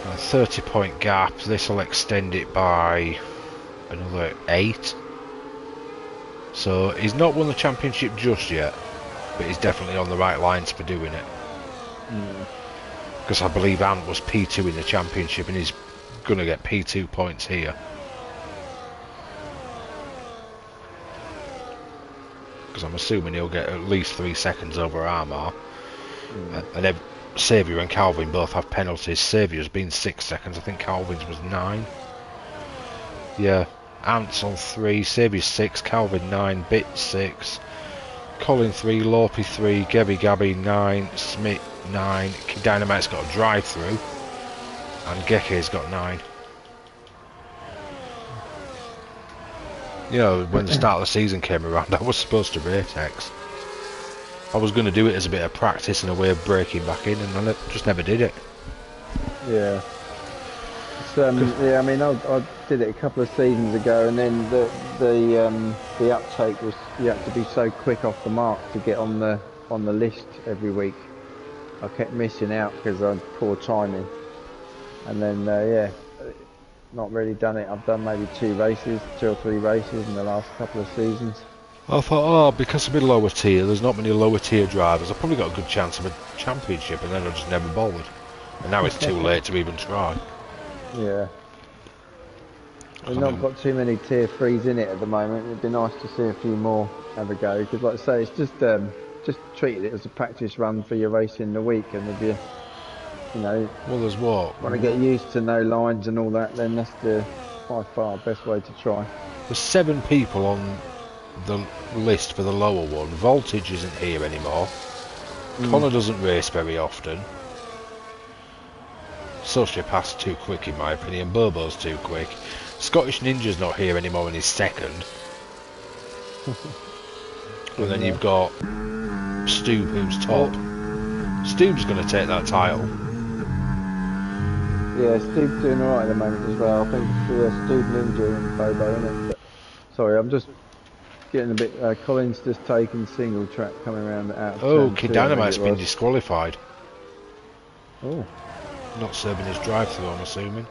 S1: A 30-point gap. This will extend it by another 8. So he's not won the championship just yet, but he's definitely on the right lines for doing it. Because I believe Ant was P2 in the championship, and he's going to get P2 points here. Because I'm assuming he'll get at least 3 seconds over Armar. And Saviour and Calvin both have penalties. Saviour's been 6 seconds. I think Calvin's was 9. Yeah. Ant's on 3, Saviour's 6, Calvin 9, Bit 6, Colin 3, Lorpy 3, Gabby 9, Smith 9, Dynamite's got a drive through, and Gekke's got 9. You know, when the start of the season came around, I was supposed to rate X. I was going to do it as a bit of practice and a way of breaking back in, and I just never did it.
S2: Yeah. It's, yeah, I mean, I did it a couple of seasons ago, and then the uptake was you had to be so quick off the mark to get on the list every week. I kept missing out because I had poor timing, and then yeah, not really done it. I've done maybe 2 or 3 races in the last couple of seasons.
S1: I thought, oh, because I'm in lower tier, there's not many lower tier drivers. I've probably got a good chance of a championship, and then I just never bothered. And now it's too late to even try.
S2: Yeah. We've
S1: I
S2: not
S1: mean,
S2: got too many tier threes in it at the moment. It'd be nice to see a few more have a go. Because, like I say, it's just treated it as a practice run for your race in the week. And if you know,
S1: well, there's what?
S2: want to get used to no lines and all that, then that's the by far best way to try.
S1: There's 7 people on the list for the lower one. Voltage isn't here anymore. Connor doesn't race very often. Sociopath's too quick in my opinion. Bobo's too quick. Scottish Ninja's not here anymore and he's second. And then you've got Stu who's top. Stu's going to take that title.
S2: Yeah, Steve's doing alright at the moment as well. I think Steve Ninja and Bobo, isn't it? But, sorry, I'm just getting a bit. Colin's just taken single track coming around out of
S1: Oh,
S2: turn
S1: Kid
S2: 2, I think
S1: Dynamite's
S2: it
S1: been
S2: was.
S1: disqualified.
S2: Oh,
S1: Not serving his drive-through, I'm assuming.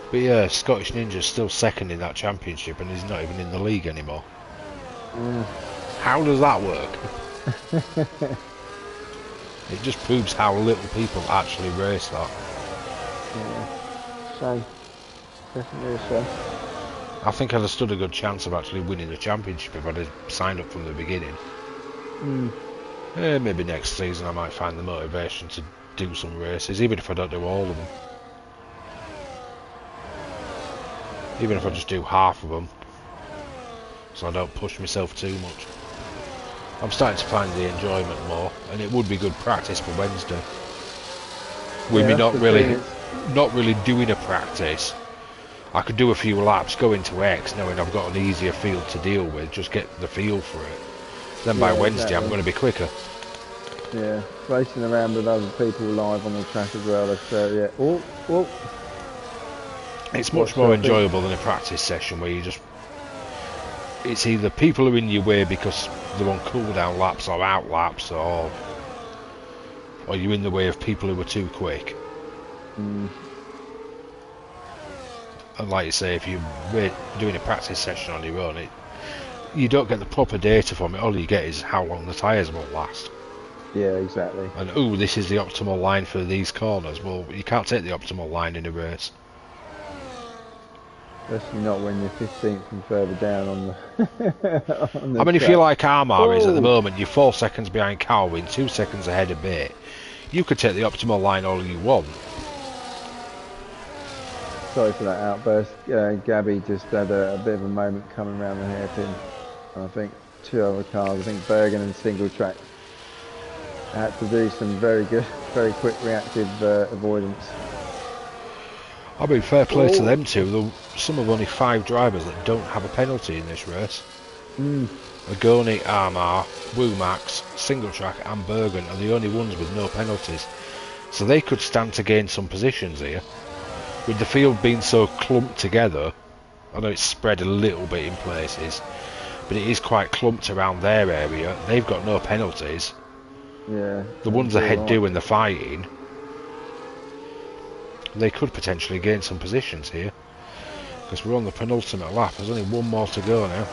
S1: But yeah, Scottish Ninja's still second in that championship and he's not even in the league anymore. How does that work? It just proves how little people actually race that.
S2: yeah. Shame. Definitely a shame.
S1: I think I'd have stood a good chance of actually winning the championship if I'd have signed up from the beginning. Maybe next season I might find the motivation to do some races, even if I don't do all of them. Even if I just do half of them, so I don't push myself too much. I'm starting to find the enjoyment more, and it would be good practice for Wednesday. With me
S2: that's
S1: not
S2: the
S1: really,
S2: thing,
S1: not really doing a practice, I could do a few laps, go into X, knowing I've got an easier field to deal with, just get the feel for it. Then by
S2: Yeah,
S1: Wednesday I'm
S2: exactly.
S1: going to be quicker.
S2: Yeah, racing around with other people live on the track as well. That's yeah. Oh,
S1: It's much
S2: watch
S1: more
S2: your feet.
S1: enjoyable than a practice session where you just... It's either people are in your way because they're on cool-down laps or out laps, or you're in the way of people who are too quick. And like you say, if you're doing a practice session on your own, you don't get the proper data from it. All you get is how long the tyres will last.
S2: Yeah, exactly.
S1: And ooh, this is the optimal line for these corners. Well, you can't take the optimal line in a race.
S2: Especially not when you're 15th and further down on the on the
S1: I mean, if
S2: track.
S1: you're like Armar is at the
S2: Oh,
S1: moment, you're 4 seconds behind Carwin, 2 seconds ahead of Bait. You could take the optimal line all you want.
S2: sorry for that outburst. Gabby just had a bit of a moment coming around the hairpin. And I think 2 other cars, I think Bergen and Single Track, had to do some very good, very quick reactive avoidance.
S1: I mean, fair play to
S2: Oh.
S1: them two. Though some of only 5 drivers that don't have a penalty in this race. Agoni, Armar, Woomax, Single Track and Bergen are the only ones with no penalties. So they could stand to gain some positions here. With the field being so clumped together, I know it's spread a little bit in places, but it is quite clumped around their area. They've got no penalties.
S2: Yeah.
S1: The ones ahead do in the fighting. They could potentially gain some positions here. Because we're on the penultimate lap. There's only one more to go now.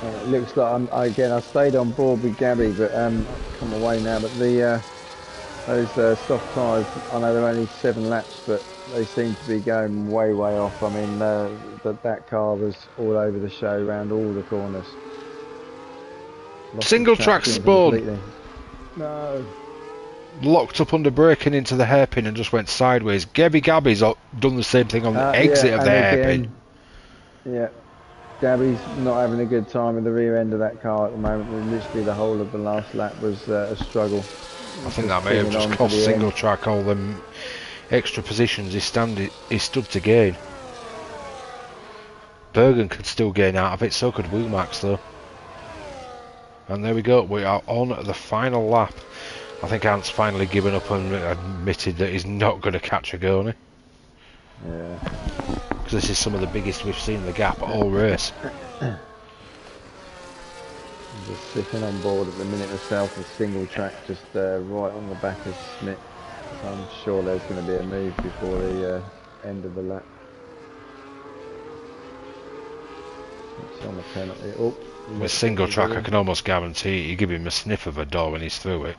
S2: It looks like I stayed on board with Gabby, but I've come away now. But those soft tyres, I know they're only 7 laps, but they seem to be going way off. I mean, that car was all over the show, around all the corners. Lost
S1: Single
S2: the
S1: track
S2: traction
S1: spun.
S2: completely. No.
S1: Locked up under braking into the hairpin and just went sideways. Gabby's done the same thing on the exit
S2: Yeah,
S1: of the
S2: and
S1: hairpin.
S2: again, yeah. Gabby's not having a good time with the rear end of that car at the moment. Literally the whole of the last lap was a struggle.
S1: I think that may have just cost Single Track all them extra positions he stood to gain. Bergen could still gain out of it, so could Woomax though. And there we go, we are on the final lap I think Ant's finally given up and admitted that he's not going to catch a gurney.
S2: Yeah.
S1: Because this is some of the biggest we've seen in the gap all race.
S2: I'm just sitting on board at the minute myself, a single track just right on the back of Smith. So I'm sure there's going to be a move before the end of the lap. It's on the penalty. Oh,
S1: With single track, I can almost guarantee you give him a sniff of a door when he's through it.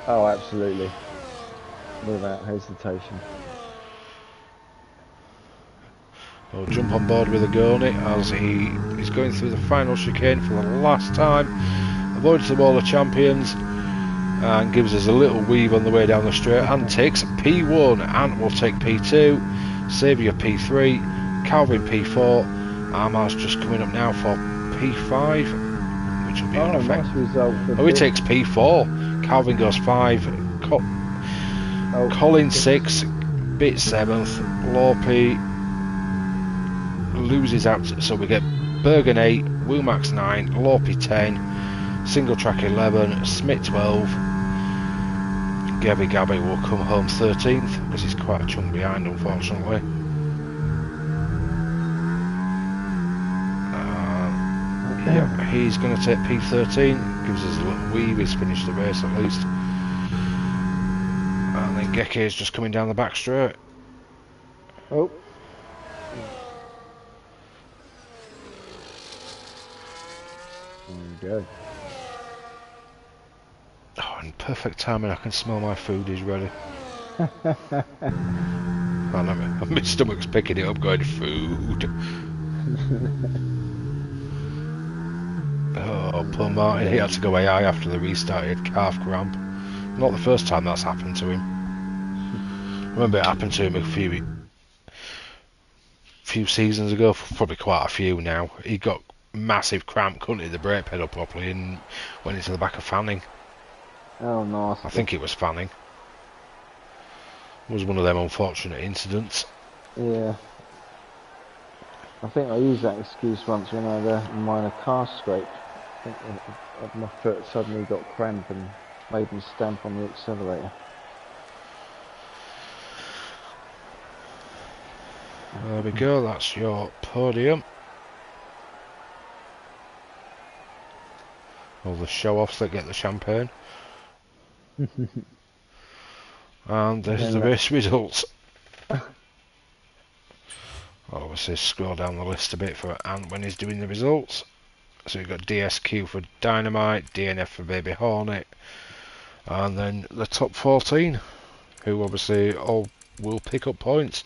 S2: Oh, absolutely. Without hesitation.
S1: We'll jump on board with a gurney as he is going through the final chicane for the last time. Avoids the wall of champions and gives us a little weave on the way down the straight and takes P1. Ant will take P2, Saviour P3, Calvin P4. Armar's just coming up now for P5, which will be an effect.
S2: Nice result for
S1: He takes P4, Calvin goes 5, Colin 6, Bit 7th, Lorpy loses out, so we get Bergen 8, Wilmax 9, Lorpy 10, Single Track 11, Smith 12, Gabby will come home 13th because he's quite a chunk behind, unfortunately. Yeah, he's going to take P13, gives us a little weave, he's finished the race at least. And then Geke is just coming down the back straight.
S2: Oh. There we go.
S1: Oh, and perfect timing, I can smell my food is ready. And my stomach's picking it up going, food. Oh, poor Martin, he had to go AI after the restart, he had calf cramp. Not the first time that's happened to him. I remember it happened to him a few seasons ago, probably quite a few now. He got massive cramp, couldn't hit the brake pedal properly and went into the back of Fanning.
S2: Oh, nice.
S1: I think it was Fanning. It was one of them unfortunate incidents.
S2: Yeah. I think I used that excuse once when I had a minor car scrape. I think my foot suddenly got cramp and made me stamp on the accelerator.
S1: There we go, that's your podium. All the show-offs that get the champagne. And there's the race results. Obviously scroll down the list a bit for Ant when he's doing the results. So you've got DSQ for Dynamite, DNF for Baby Hornet, and then the top 14, who obviously all will pick up points.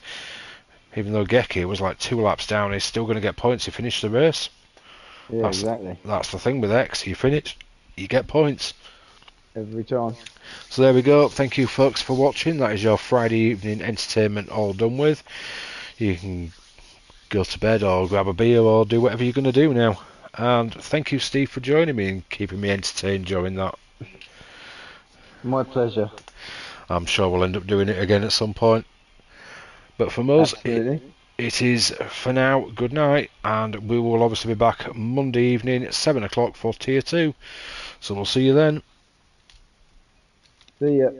S1: Even though Geke was like 2 laps down, he's still going to get points to finish the race.
S2: Yeah, exactly.
S1: That's the thing with X, you finish, you get points.
S2: Every time.
S1: So there we go, thank you folks for watching. That is your Friday evening entertainment all done with. You can go to bed or grab a beer or do whatever you're going to do now. And thank you, Steve, for joining me and keeping me entertained during that.
S2: My pleasure.
S1: I'm sure we'll end up doing it again at some point. But from us, it is for now good night, and we will obviously be back Monday evening at 7 o'clock for Tier 2. So we'll see you then.
S2: See ya.